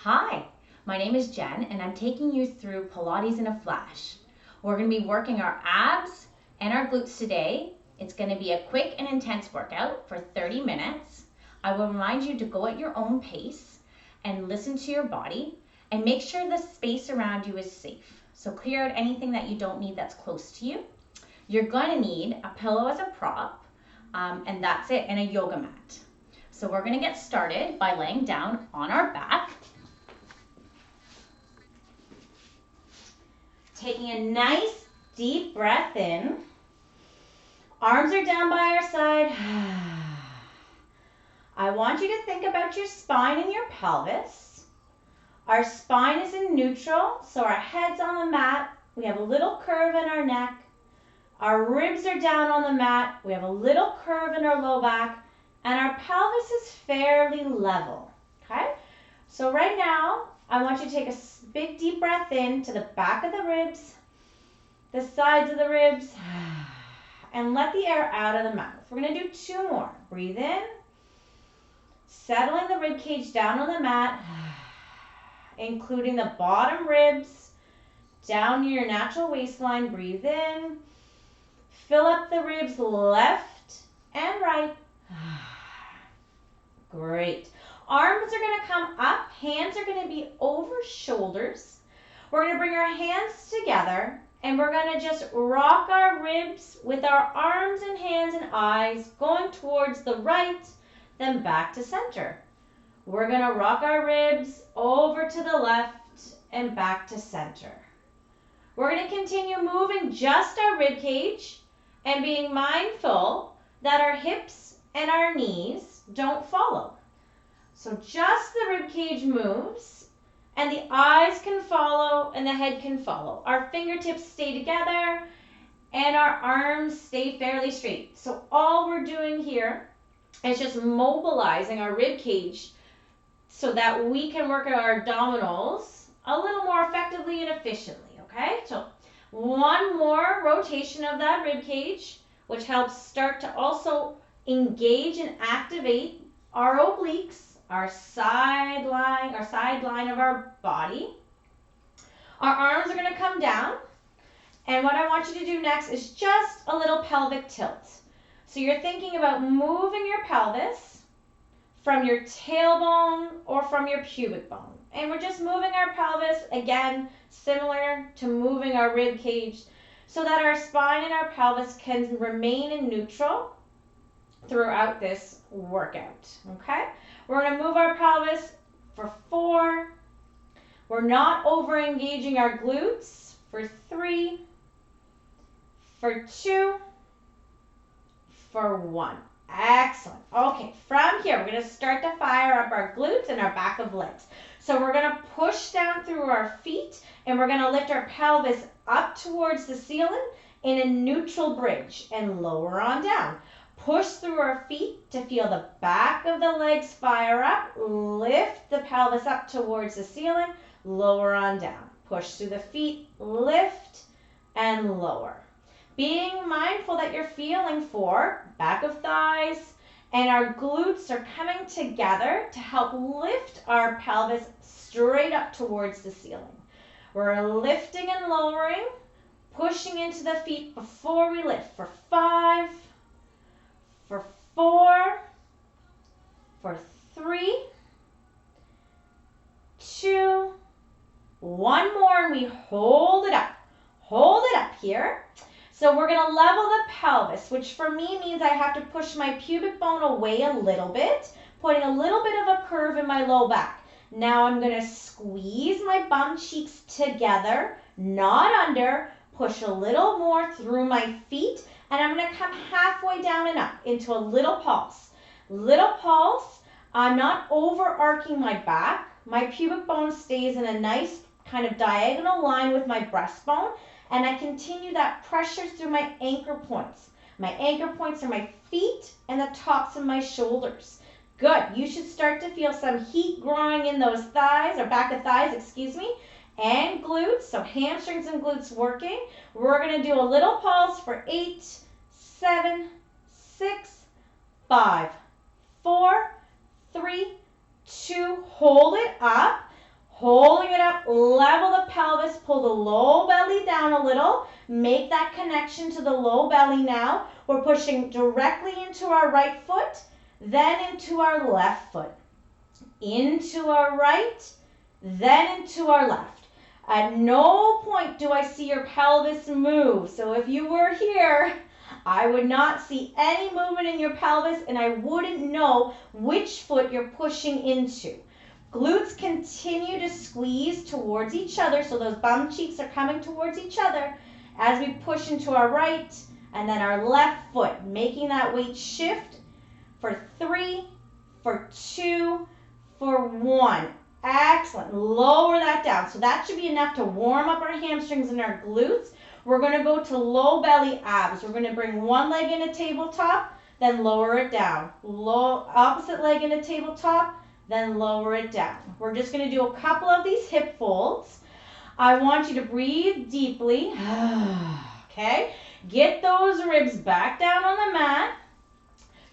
Hi, my name is Jen and I'm taking you through Pilates in a flash. We're going to be working our abs and our glutes today. It's going to be a quick and intense workout for 30 minutes. I will remind you to go at your own pace and listen to your body and make sure the space around you is safe. So clear out anything that you don't need that's close to you. You're going to need a pillow as a prop, and that's it, and a yoga mat. So we're going to get started by laying down on our back. Taking a nice deep breath in. Arms are down by our side. I want you to think about your spine and your pelvis. Our spine is in neutral, so our head's on the mat. We have a little curve in our neck. Our ribs are down on the mat. We have a little curve in our low back, and our pelvis is fairly level. Okay? So right now, I want you to take a big deep breath in to the back of the ribs, the sides of the ribs, and let the air out of the mouth. We're going to do 2 more. Breathe in, settling the rib cage down on the mat, including the bottom ribs down near your natural waistline. Breathe in, fill up the ribs left and right. Great. Arms are going to come up, hands are going to be over shoulders. We're going to bring our hands together and we're going to just rock our ribs with our arms and hands and eyes going towards the right, then back to center. We're going to rock our ribs over to the left and back to center. We're going to continue moving just our rib cage and being mindful that our hips and our knees don't follow. So just the rib cage moves and the eyes can follow and the head can follow. Our fingertips stay together and our arms stay fairly straight. So all we're doing here is just mobilizing our rib cage so that we can work our abdominals a little more effectively and efficiently, okay? So one more rotation of that rib cage, which helps start to also engage and activate our obliques, our side line of our body. Our arms are going to come down, and what I want you to do next is just a little pelvic tilt. So you're thinking about moving your pelvis from your tailbone or from your pubic bone. And we're just moving our pelvis, again, similar to moving our rib cage, so that our spine and our pelvis can remain in neutral throughout this workout, okay? We're going to move our pelvis for 4. We're not over engaging our glutes for 3, for 2, for 1. Excellent. Okay, from here, we're going to start to fire up our glutes and our back of legs. So we're going to push down through our feet, and we're going to lift our pelvis up towards the ceiling in a neutral bridge and lower on down. Push through our feet to feel the back of the legs fire up. Lift the pelvis up towards the ceiling, lower on down. Push through the feet, lift, and lower. Being mindful that you're feeling for back of thighs and our glutes are coming together to help lift our pelvis straight up towards the ceiling. We're lifting and lowering, pushing into the feet before we lift for 5, for 4, for 3, 2, 1 more, and we hold it up. Hold it up here. So we're going to level the pelvis, which for me means I have to push my pubic bone away a little bit, putting a little bit of a curve in my low back. Now I'm going to squeeze my bum cheeks together, not under, push a little more through my feet, and I'm going to come halfway down and up into a little pulse. Little pulse. I'm not overarching my back. My pubic bone stays in a nice kind of diagonal line with my breastbone, and I continue that pressure through my anchor points. My anchor points are my feet and the tops of my shoulders. Good. You should start to feel some heat growing in those thighs, or back of thighs, excuse me, and glutes. So hamstrings and glutes working. We're going to do a little pulse for 8, 7, 6, 5, 4, 3, 2. Hold it up. Holding it up, level the pelvis, pull the low belly down a little. Make that connection to the low belly now. We're pushing directly into our right foot, then into our left foot. Into our right, then into our left. At no point do I see your pelvis move. So if you were here, I would not see any movement in your pelvis and I wouldn't know which foot you're pushing into. Glutes continue to squeeze towards each other, so those bum cheeks are coming towards each other as we push into our right and then our left foot, making that weight shift for 3, for 2, for 1. Excellent. Lower that down. So that should be enough to warm up our hamstrings and our glutes. We're going to go to low belly abs. We're going to bring one leg into tabletop, then lower it down. Opposite leg into tabletop, then lower it down. We're just going to do a couple of these hip folds. I want you to breathe deeply. Okay? Get those ribs back down on the mat.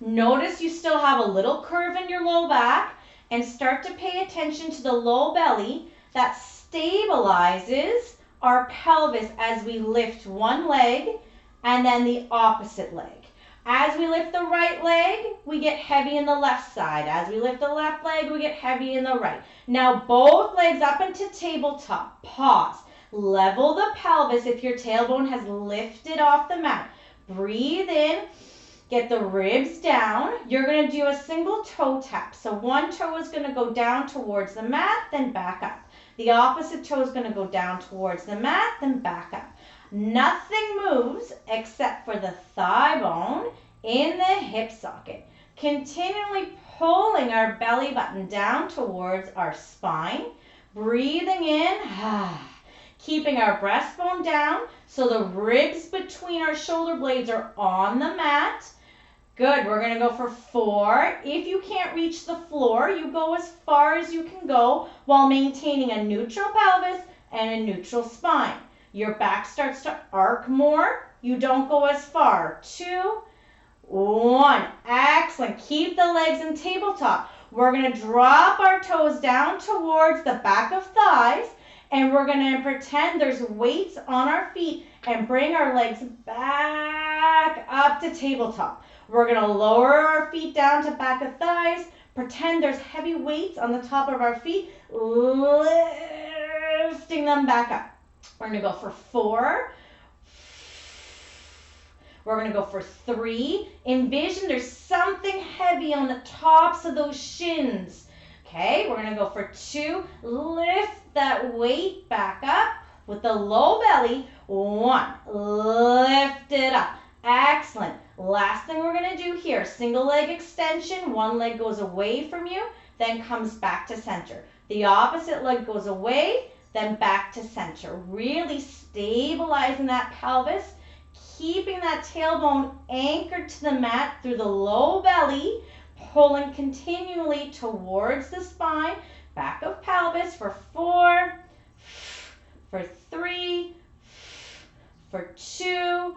Notice you still have a little curve in your low back and start to pay attention to the low belly that stabilizes our pelvis as we lift one leg and then the opposite leg. As we lift the right leg, we get heavy in the left side. As we lift the left leg, we get heavy in the right. Now both legs up into tabletop. Pause. Level the pelvis if your tailbone has lifted off the mat. Breathe in. Get the ribs down. You're going to do a single toe tap. So one toe is going to go down towards the mat, then back up. The opposite toe is going to go down towards the mat, then back up. Nothing moves except for the thigh bone in the hip socket. Continually pulling our belly button down towards our spine. Breathing in, keeping our breastbone down so the ribs between our shoulder blades are on the mat. Good, we're going to go for 4. If you can't reach the floor, you go as far as you can go while maintaining a neutral pelvis and a neutral spine. Your back starts to arc more. You don't go as far. 2, 1. Excellent. Keep the legs in tabletop. We're going to drop our toes down towards the back of thighs, and we're going to pretend there's weights on our feet and bring our legs back up to tabletop. We're going to lower our feet down to back of thighs. Pretend there's heavy weights on the top of our feet, lifting them back up. We're going to go for 4. We're going to go for 3. Envision there's something heavy on the tops of those shins. Okay, we're going to go for 2. Lift that weight back up with the low belly. 1. Lift it up. Excellent. Last thing we're going to do here, single leg extension. One leg goes away from you, then comes back to center. The opposite leg goes away, then back to center. Really stabilizing that pelvis, keeping that tailbone anchored to the mat through the low belly, pulling continually towards the spine, back of pelvis for 4, for 3, for 2,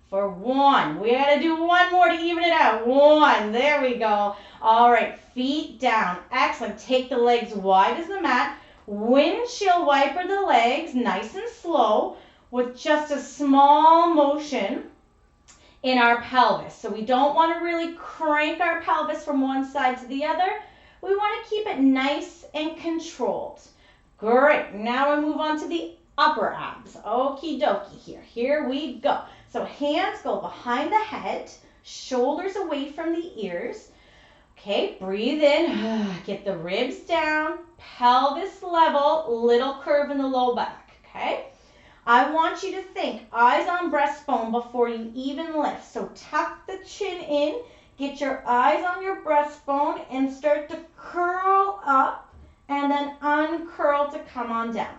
for 1. We got to do one more to even it out. 1. There we go. All right, feet down. Excellent. Take the legs wide as the mat. Windshield wiper the legs nice and slow with just a small motion in our pelvis. So we don't want to really crank our pelvis from one side to the other. We want to keep it nice and controlled. Great. Now we move on to the upper abs. Okie dokie here. Here we go. So hands go behind the head, shoulders away from the ears. Okay, breathe in, get the ribs down, pelvis level, little curve in the low back, okay? I want you to think eyes on breastbone before you even lift. So tuck the chin in, get your eyes on your breastbone and start to curl up and then uncurl to come on down.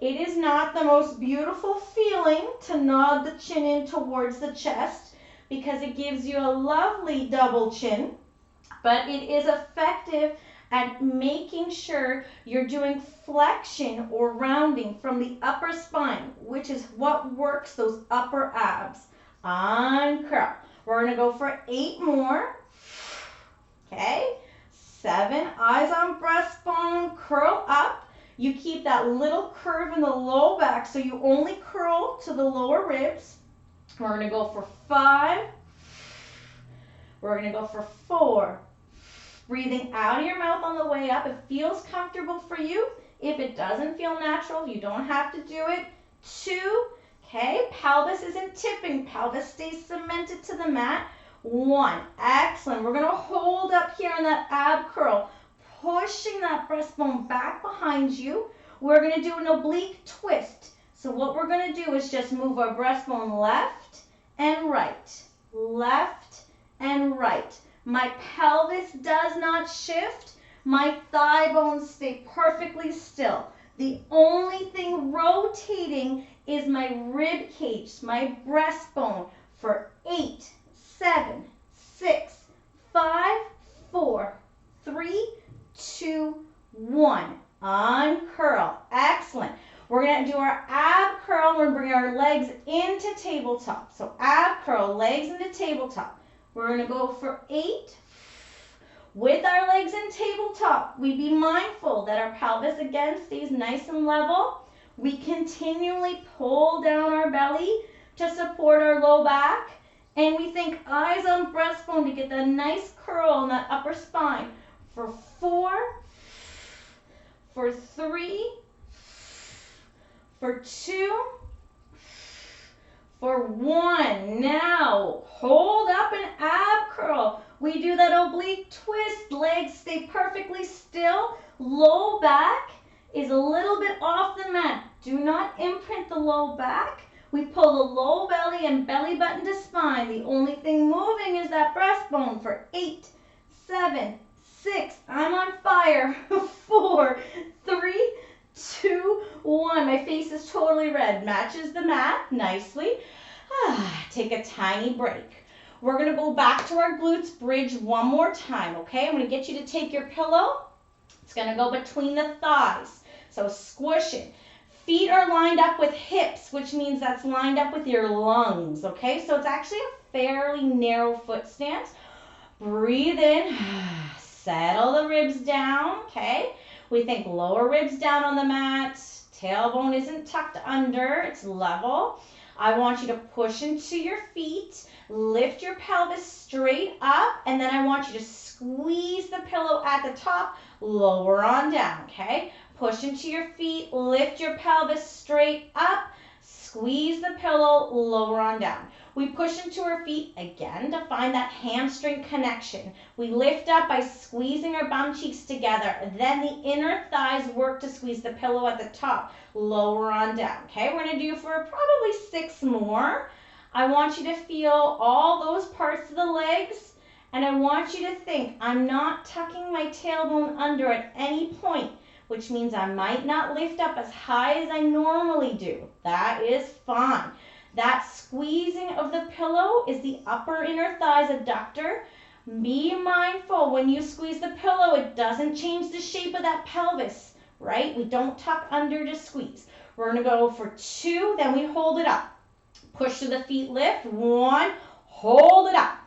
It is not the most beautiful feeling to nod the chin in towards the chest because it gives you a lovely double chin, but it is effective at making sure you're doing flexion or rounding from the upper spine, which is what works those upper abs. Uncurl. We're going to go for 8 more. Okay. 7, eyes on breastbone, curl up. You keep that little curve in the low back, so you only curl to the lower ribs. We're going to go for 5. We're going to go for 4. Breathing out of your mouth on the way up. It feels comfortable for you. If it doesn't feel natural, you don't have to do it. 2. Okay, pelvis isn't tipping. Pelvis stays cemented to the mat. 1. Excellent. We're going to hold up here in that ab curl, pushing that breastbone back behind you. We're going to do an oblique twist. So what we're going to do is just move our breastbone left and right, left and right. My pelvis does not shift. My thigh bones stay perfectly still. The only thing rotating is my rib cage, my breastbone, for 8, 7, 6, 5, 4, 3, 2, 1. Uncurl. Excellent. We're going to do our ab curl. We're going to bring our legs into tabletop. So ab curl, legs into tabletop. We're going to go for 8. With our legs in tabletop, we be mindful that our pelvis again stays nice and level. We continually pull down our belly to support our low back. And we think eyes on breastbone to get that nice curl in that upper spine. For 4, for 3, for 2, for 1. Now, hold up an ab curl. We do that oblique twist. Legs stay perfectly still. Low back is a little bit off the mat. Do not imprint the low back. We pull the low belly and belly button to spine. The only thing moving is that breastbone for 8, 7, 6. I'm on fire. 4, 3, 2, 1. My face is totally red. Matches the mat nicely. Take a tiny break. We're going to go back to our glutes bridge one more time, okay? I'm going to get you to take your pillow. It's going to go between the thighs. So squish it. Feet are lined up with hips, which means that's lined up with your lungs, okay? So it's actually a fairly narrow foot stance. Breathe in. Settle the ribs down, okay? We think lower ribs down on the mat. Tailbone isn't tucked under. It's level. I want you to push into your feet. Lift your pelvis straight up, and then I want you to squeeze the pillow at the top, lower on down, okay? Push into your feet, lift your pelvis straight up, squeeze the pillow, lower on down. We push into our feet again to find that hamstring connection. We lift up by squeezing our bum cheeks together. Then the inner thighs work to squeeze the pillow at the top, lower on down, okay? We're going to do for probably 6 more. I want you to feel all those parts of the legs, and I want you to think, I'm not tucking my tailbone under at any point, which means I might not lift up as high as I normally do. That is fine. That squeezing of the pillow is the upper inner thighs adductor. Be mindful when you squeeze the pillow, it doesn't change the shape of that pelvis, right? We don't tuck under to squeeze. We're going to go for 2, then we hold it up. Push to the feet, lift. 1, hold it up.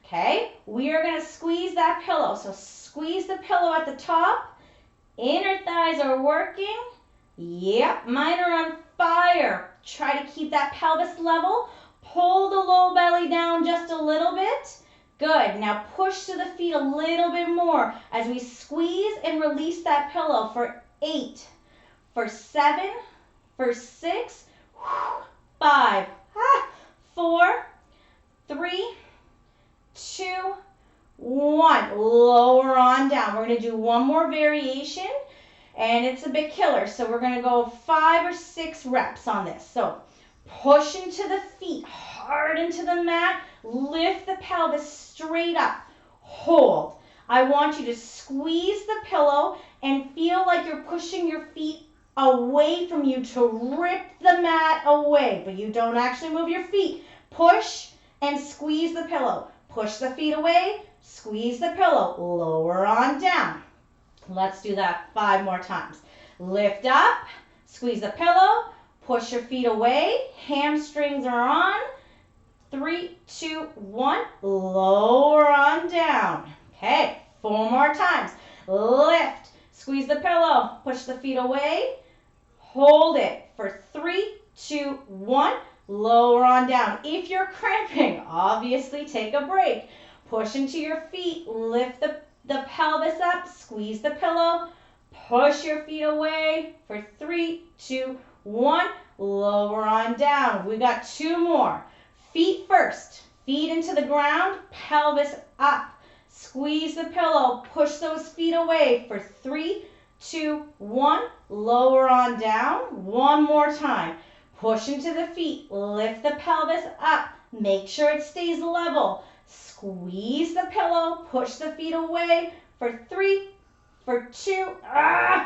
Okay, we are going to squeeze that pillow. So squeeze the pillow at the top. Inner thighs are working. Yep, mine are on fire. Try to keep that pelvis level. Pull the low belly down just a little bit. Good. Now push to the feet a little bit more as we squeeze and release that pillow for 8, for 7, for 6, 5, 4, 3, 2, 1. Lower on down. We're going to do one more variation, and it's a bit killer. So we're going to go 5 or 6 reps on this. So push into the feet, hard into the mat. Lift the pelvis straight up. Hold. I want you to squeeze the pillow and feel like you're pushing your feet away from you to rip the mat away, but you don't actually move your feet. Push and squeeze the pillow. Push the feet away, squeeze the pillow, lower on down. Let's do that 5 more times. Lift up, squeeze the pillow, push your feet away, hamstrings are on. 3, 2, 1, lower on down. Okay, 4 more times. Lift, squeeze the pillow, pillow. Push the feet away. Hold it for 3, 2, 1. Lower on down. If you're cramping, obviously take a break. Push into your feet. Lift the pelvis up. Squeeze the pillow. Push your feet away for 3, 2, 1. Lower on down. We got 2 more. Feet first. Feet into the ground. Pelvis up. Squeeze the pillow. Push those feet away for 3, 2, 1. Lower on down. One more time. Push into the feet. Lift the pelvis up. Make sure it stays level. Squeeze the pillow. Push the feet away for 3, for 2,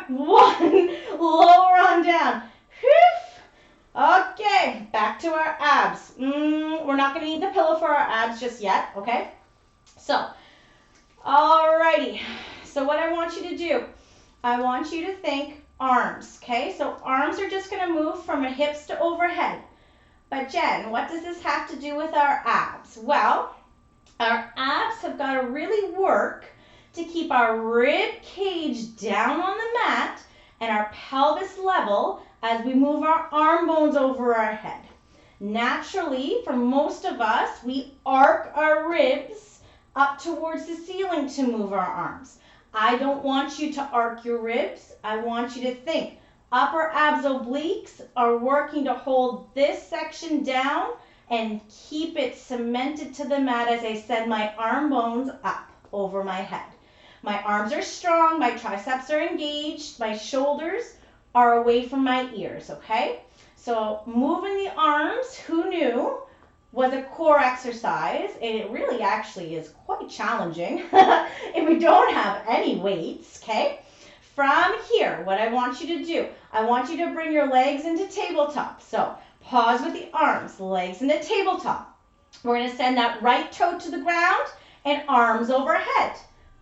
1. Lower on down. Okay, back to our abs. We're not going to need the pillow for our abs just yet, okay? So, alrighty. So what I want you to do, I want you to think arms, okay? So arms are just going to move from our hips to overhead. But Jen, what does this have to do with our abs? Well, our abs have got to really work to keep our rib cage down on the mat and our pelvis level as we move our arm bones over our head. Naturally, for most of us, we arc our ribs up towards the ceiling to move our arms. I don't want you to arc your ribs. I want you to think. Upper abs obliques are working to hold this section down and keep it cemented to the mat as I send my arm bones up over my head. My arms are strong, my triceps are engaged, my shoulders are away from my ears, okay? So moving the arms, who knew, was a core exercise, and it really actually is quite challenging if we don't have any weights, okay? From here, what I want you to do, I want you to bring your legs into tabletop. So pause with the arms, legs into tabletop. We're going to send that right toe to the ground and arms overhead.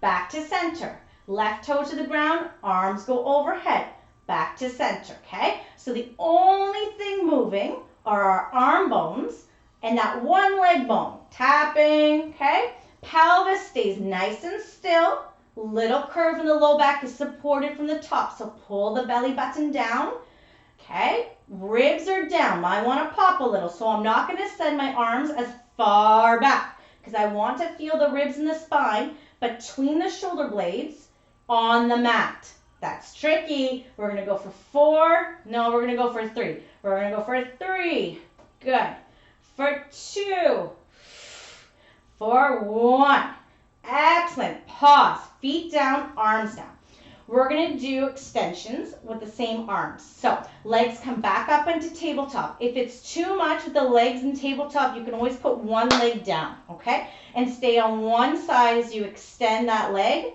Back to center. Left toe to the ground, arms go overhead. Back to center, okay? So the only thing moving are our arm bones and that one leg bone. Tapping, okay? Pelvis stays nice and still. Little curve in the low back is supported from the top, so pull the belly button down, okay? Ribs are down. I want to pop a little, so I'm not going to send my arms as far back because I want to feel the ribs in the spine between the shoulder blades on the mat. That's tricky. We're going to go for 4. No, we're going to go for 3. We're going to go for 3. Good. For 2. For 1. Excellent. Pause. Feet down, arms down. We're going to do extensions with the same arms. So legs come back up into tabletop. If it's too much with the legs in tabletop, you can always put one leg down, okay? And stay on one side as you extend that leg.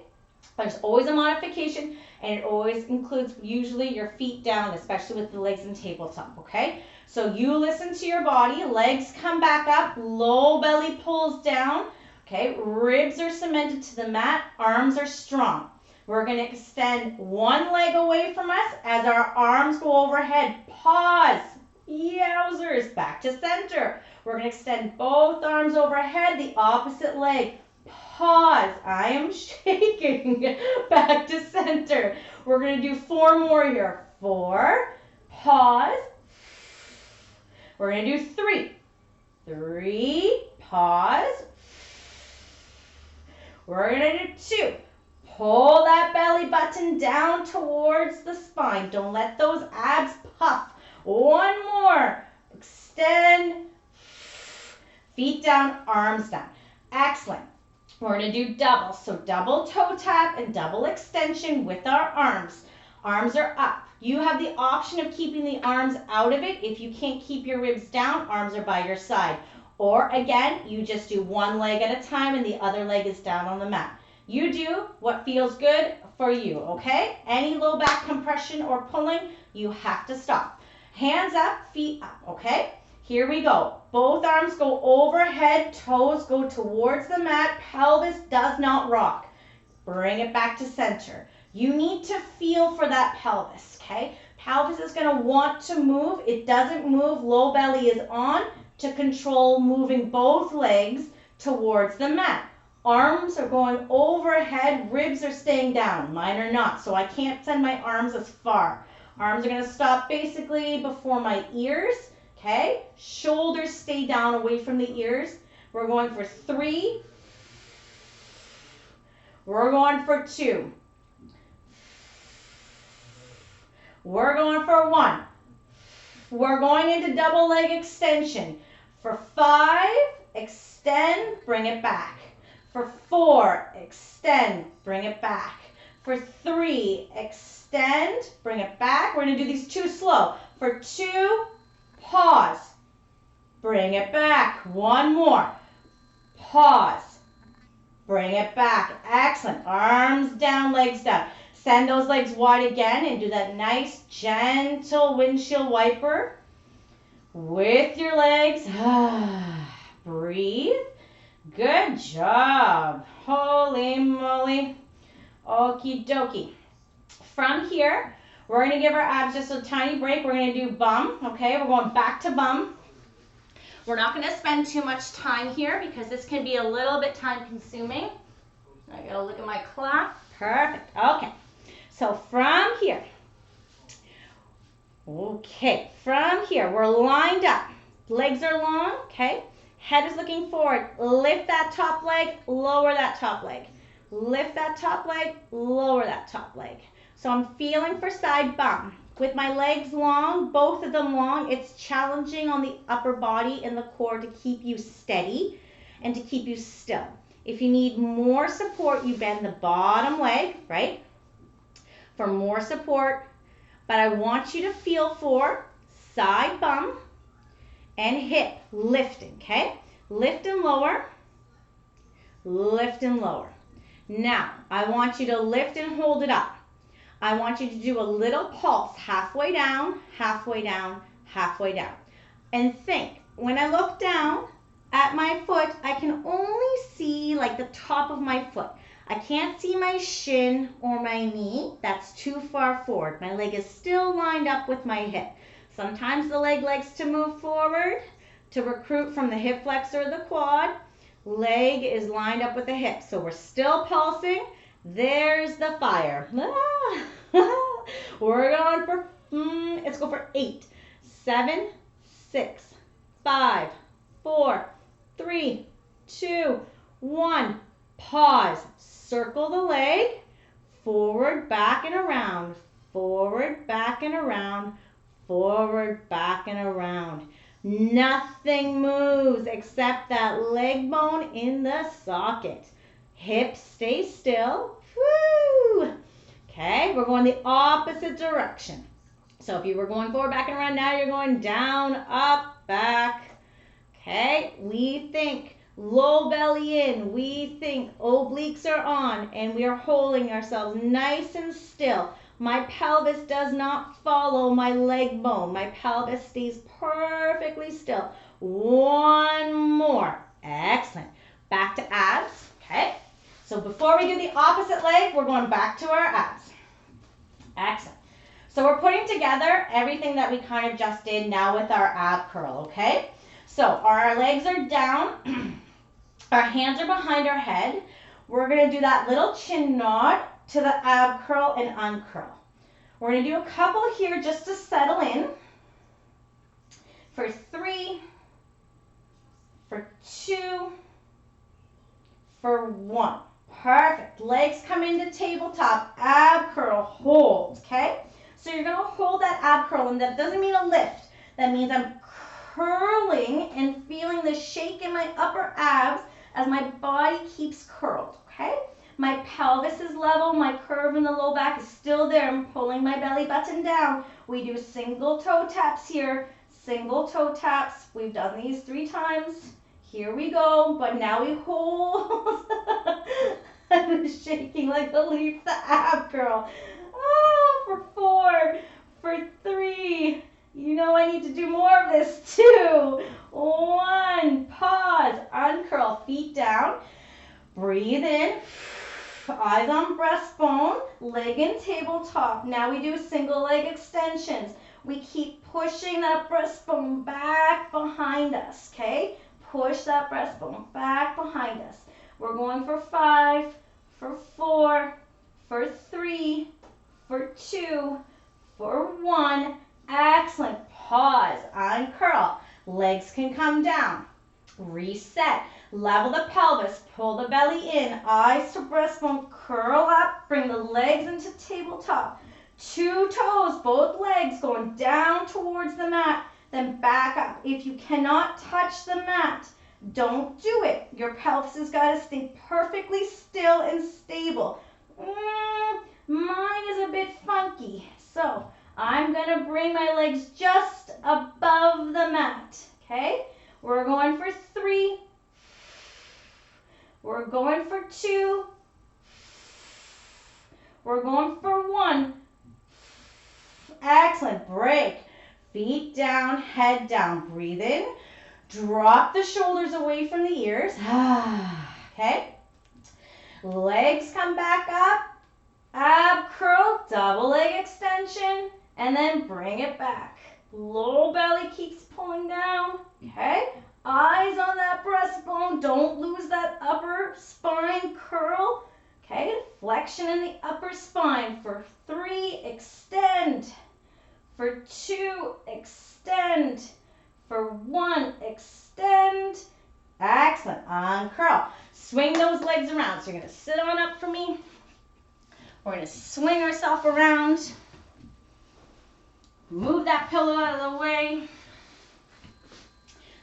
There's always a modification, and it always includes usually your feet down, especially with the legs in tabletop, okay? So you listen to your body. Legs come back up, low belly pulls down, okay? Ribs are cemented to the mat, arms are strong. We're going to extend one leg away from us as our arms go overhead. Pause. Yowzers. Back to center. We're going to extend both arms overhead, the opposite leg. Pause. I am shaking. Back to center. We're going to do 4 more here. 4. Pause. We're going to do 3. 3. Pause. We're going to do 2. Pull that belly button down towards the spine. Don't let those abs puff. 1 more. Extend. Feet down, arms down. Excellent. We're going to do double. So double toe tap and double extension with our arms. Arms are up. You have the option of keeping the arms out of it. If you can't keep your ribs down, arms are by your side. Or again, you just do one leg at a time and the other leg is down on the mat. You do what feels good for you, okay? Any low back compression or pulling, you have to stop. Hands up, feet up, okay? Here we go. Both arms go overhead, toes go towards the mat, pelvis does not rock. Bring it back to center. You need to feel for that pelvis, okay? Pelvis is going to want to move. It doesn't move. Low belly is on to control moving both legs towards the mat. Arms are going overhead, ribs are staying down. Mine are not, so I can't send my arms as far. Arms are going to stop basically before my ears, okay? Shoulders stay down away from the ears. We're going for 3. We're going for 2. We're going for 1. We're going into double leg extension. For 5, extend, bring it back. For 4, extend, bring it back. For 3, extend, bring it back. We're going to do these 2 slow. For 2, pause, bring it back. 1 more. Pause, bring it back. Excellent. Arms down, legs down. Send those legs wide again and do that nice, gentle windshield wiper with your legs. Breathe. Good job. Holy moly. Okie dokie. From here, we're going to give our abs just a tiny break. We're going to do bum, okay? We're going back to bum. We're not going to spend too much time here because this can be a little bit time consuming. I got to look at my clock. Perfect. Okay. So from here, we're lined up. Legs are long, okay? Head is looking forward. Lift that top leg, lower that top leg. Lift that top leg, lower that top leg. So I'm feeling for side bum. With my legs long, both of them long, it's challenging on the upper body and the core to keep you steady and to keep you still. If you need more support, you bend the bottom leg, right? For more support, but I want you to feel for side bum and hip lifting, okay? Lift and lower, lift and lower. Now, I want you to lift and hold it up. I want you to do a little pulse, halfway down, halfway down, halfway down. And think, when I look down at my foot, I can only see like the top of my foot. I can't see my shin or my knee. That's too far forward. My leg is still lined up with my hip. Sometimes the leg likes to move forward to recruit from the hip flexor or the quad. Leg is lined up with the hip. So we're still pulsing. There's the fire. We're going for, let's go for 8, 7, 6, 5, 4, 3, 2, 1. Pause. Circle the leg. Forward, back, and around. Forward, back, and around. Forward, back, and around. Nothing moves except that leg bone in the socket. Hips stay still. Woo! Okay, we're going the opposite direction. So if you were going forward, back, and around, now you're going down, up, back. Okay, we think low belly in. We think obliques are on, and we are holding ourselves nice and still. My pelvis does not follow my leg bone. My pelvis stays perfectly still. 1 more. Excellent. Back to abs. Okay. So before we do the opposite leg, we're going back to our abs. Excellent. So we're putting together everything that we kind of just did now with our ab curl, okay? So our legs are down. Our hands are behind our head. We're going to do that little chin nod to the ab curl and uncurl. We're going to do a couple here just to settle in. For 3, for 2, for 1. Perfect. Legs come into tabletop. Ab curl, hold, okay? So you're going to hold that ab curl, and that doesn't mean a lift. That means I'm curling and feeling the shake in my upper abs as my body keeps curled, okay? My pelvis is level, my curve in the low back is still there. I'm pulling my belly button down. We do single toe taps here, single toe taps. We've done these 3 times. Here we go, but now we hold. I'm shaking like a leaf, the ab curl. Oh, for 4, for 3. You know I need to do more of this, 2, 1. Pause, uncurl, feet down. Breathe in. Eyes on breastbone, leg in tabletop. Now we do single leg extensions. We keep pushing that breastbone back behind us, okay? Push that breastbone back behind us. We're going for 5, for 4, for 3, for 2, for 1. Excellent. Pause, uncurl. Legs can come down. Reset. Level the pelvis. Pull the belly in. Eyes to breastbone. Curl up. Bring the legs into tabletop. 2 toes, both legs going down towards the mat. Then back up. If you cannot touch the mat, don't do it. Your pelvis has got to stay perfectly still and stable. Mine is a bit funky. So I'm going to bring my legs just above the mat. Okay? We're going for 3. We're going for 2. We're going for 1. Excellent. Break. Feet down, head down. Breathe in. Drop the shoulders away from the ears. Okay? Legs come back up. Ab curl, double leg extension, and then bring it back. Low belly keeps pulling down. Okay? Eyes on that breastbone. Don't lose that upper spine curl. Okay? Flexion in the upper spine. For 3, extend. For 2, extend. For 1, extend. Excellent. Uncurl. Swing those legs around. So you're going to sit on up for me. We're going to swing ourselves around. Move that pillow out of the way.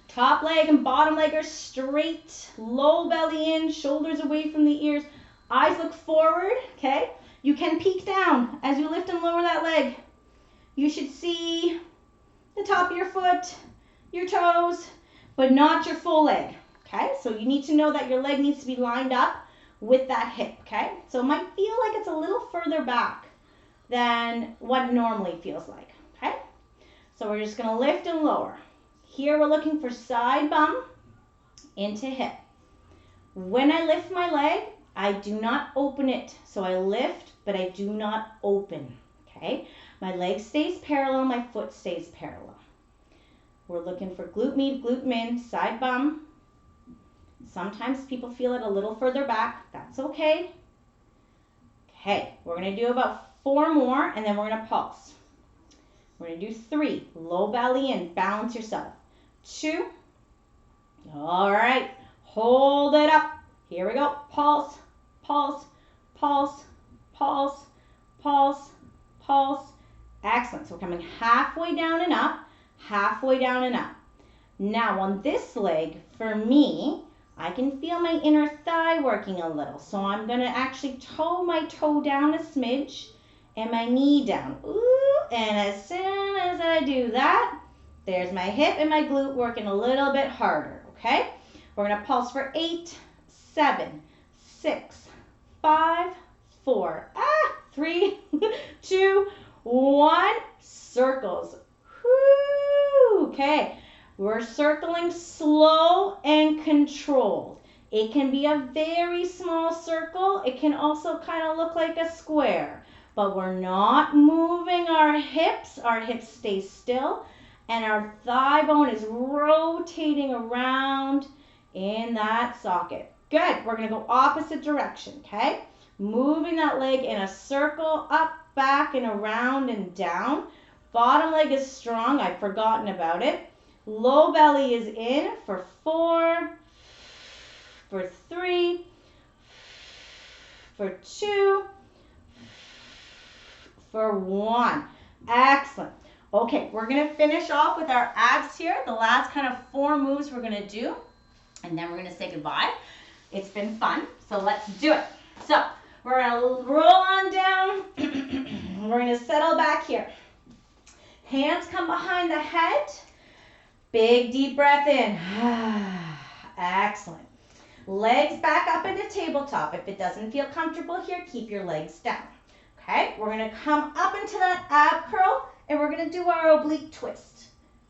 Top leg and bottom leg are straight. Low belly in, shoulders away from the ears. Eyes look forward, okay? You can peek down as you lift and lower that leg. You should see the top of your foot, your toes, but not your full leg, okay? So you need to know that your leg needs to be lined up with that hip, okay? So it might feel like it's a little further back than what it normally feels like, okay? So we're just gonna lift and lower. Here we're looking for side bum into hip. When I lift my leg, I do not open it. So I lift, but I do not open, okay? My leg stays parallel, my foot stays parallel. We're looking for glute med, glute min, side bum. Sometimes people feel it a little further back. That's okay. Okay, we're going to do about 4 more, and then we're going to pulse. We're going to do 3. Low belly in. Balance yourself. 2. All right. Hold it up. Here we go. Pulse, pulse, pulse, pulse, pulse, pulse. Excellent. So we're coming halfway down and up, halfway down and up. Now on this leg, for me, I can feel my inner thigh working a little. So I'm going to actually toe my toe down a smidge and my knee down. Ooh, and as soon as I do that, there's my hip and my glute working a little bit harder, okay? We're going to pulse for 8, 7, 6, 5, 4, 3, 2, 1. Circles. Whoo, okay. We're circling slow and controlled. It can be a very small circle. It can also kind of look like a square. But we're not moving our hips. Our hips stay still. And our thigh bone is rotating around in that socket. Good. We're going to go opposite direction, okay? Moving that leg in a circle, up, back, and around and down. Bottom leg is strong. I've forgotten about it. Low belly is in for 4, for 3, for 2, for 1. Excellent. Okay, we're going to finish off with our abs here. The last kind of 4 moves we're going to do, and then we're going to say goodbye. It's been fun, so let's do it. So we're going to roll on down. We're going to settle back here. Hands come behind the head. Big deep breath in. Excellent. Legs back up into tabletop. If it doesn't feel comfortable here, keep your legs down. Okay, we're going to come up into that ab curl, and we're going to do our oblique twist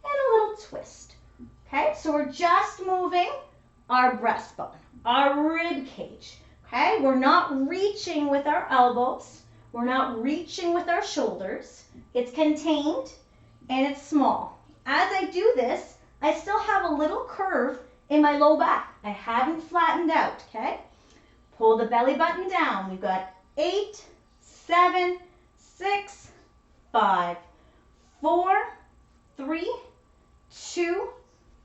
and a little twist. Okay, so we're just moving our breastbone, our rib cage. Okay, we're not reaching with our elbows. We're not reaching with our shoulders. It's contained and it's small. As I do this, I still have a little curve in my low back. I haven't flattened out, okay? Hold the belly button down. We've got 8, 7, 6, 5, 4, 3, 2,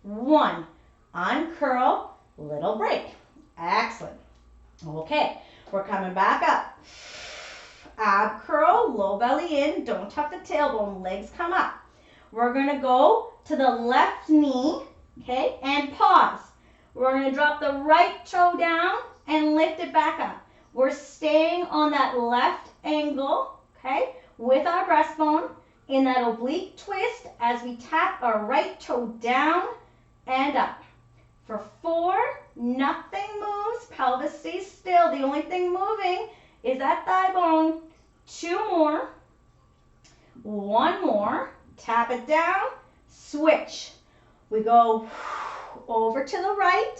1. Uncurl, little break. Excellent. Okay, we're coming back up. Ab curl, low belly in, don't tuck the tailbone, legs come up. We're gonna go to the left knee, okay, and pause. We're gonna drop the right toe down and lift it back up. We're staying on that left angle, okay, with our breastbone in that oblique twist as we tap our right toe down and up. For 4, nothing moves, pelvis stays still. The only thing moving is that thigh bone. 2 more, 1 more, tap it down, switch. We go over to the right.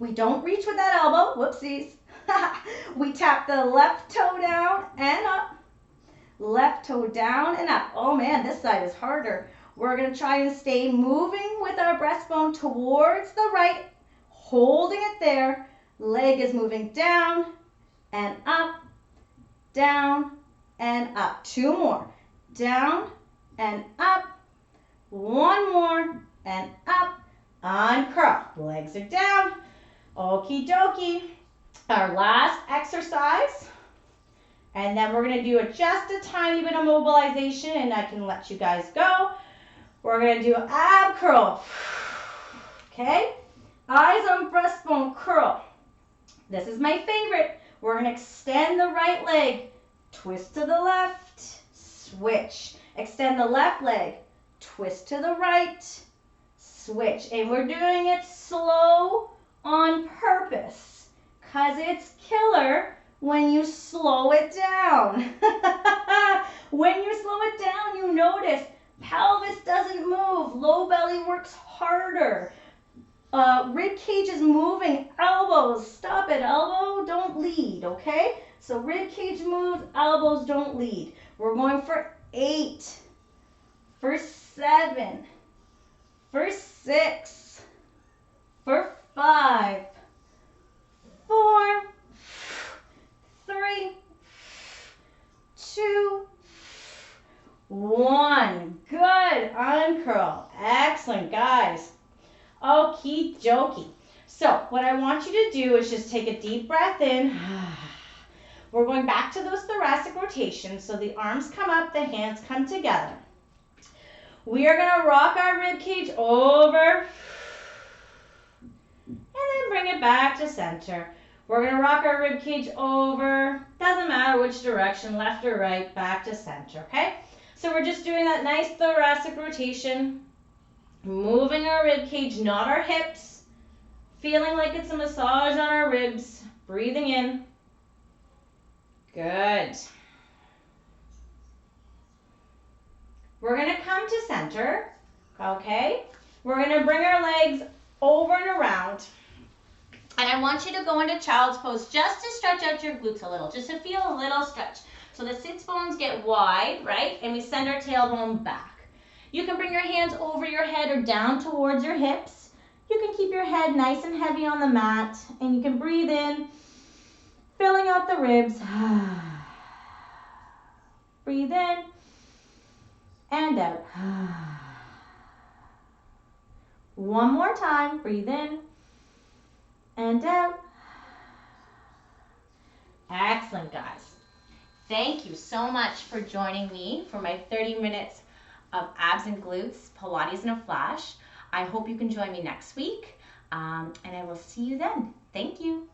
We don't reach with that elbow, whoopsies. We tap the left toe down and up, left toe down and up. Oh man, this side is harder. We're gonna try and stay moving with our breastbone towards the right, holding it there. Leg is moving down and up, down and up. 2 more, down and up. 1 more and up. Uncurl, legs are down. Okie dokie. Our last exercise. And then we're gonna do just a tiny bit of mobilization and I can let you guys go. We're gonna do ab curl. Okay, eyes on breastbone curl. This is my favorite. We're gonna extend the right leg. Twist to the left, switch. Extend the left leg, twist to the right, switch. And we're doing it slow on purpose because it's killer when you slow it down. When you slow it down, you notice pelvis doesn't move, low belly works harder. Rib cage is moving, elbows, stop it, elbow, don't lead, okay? So rib cage moves, elbows don't lead. We're going for 8, for 7, for 6, for 5, 4, 3, 2, 1. Good, uncurl. Excellent, guys. Okie dokie. So what I want you to do is just take a deep breath in. We're going back to those thoracic rotations. So the arms come up, the hands come together. We are going to rock our rib cage over and then bring it back to center. We're going to rock our rib cage over, doesn't matter which direction, left or right, back to center, okay? So we're just doing that nice thoracic rotation, moving our rib cage, not our hips, feeling like it's a massage on our ribs, breathing in. Good. We're going to come to center, okay? We're going to bring our legs over and around. And I want you to go into child's pose just to stretch out your glutes a little, just to feel a little stretch. So the sits bones get wide, right? And we send our tailbone back. You can bring your hands over your head or down towards your hips. You can keep your head nice and heavy on the mat. And you can breathe in, filling out the ribs. Breathe in and out. One more time. Breathe in and out. Excellent, guys. Thank you so much for joining me for my 30 minutes of Abs and Glutes, Pilates in a Flash. I hope you can join me next week, and I will see you then. Thank you.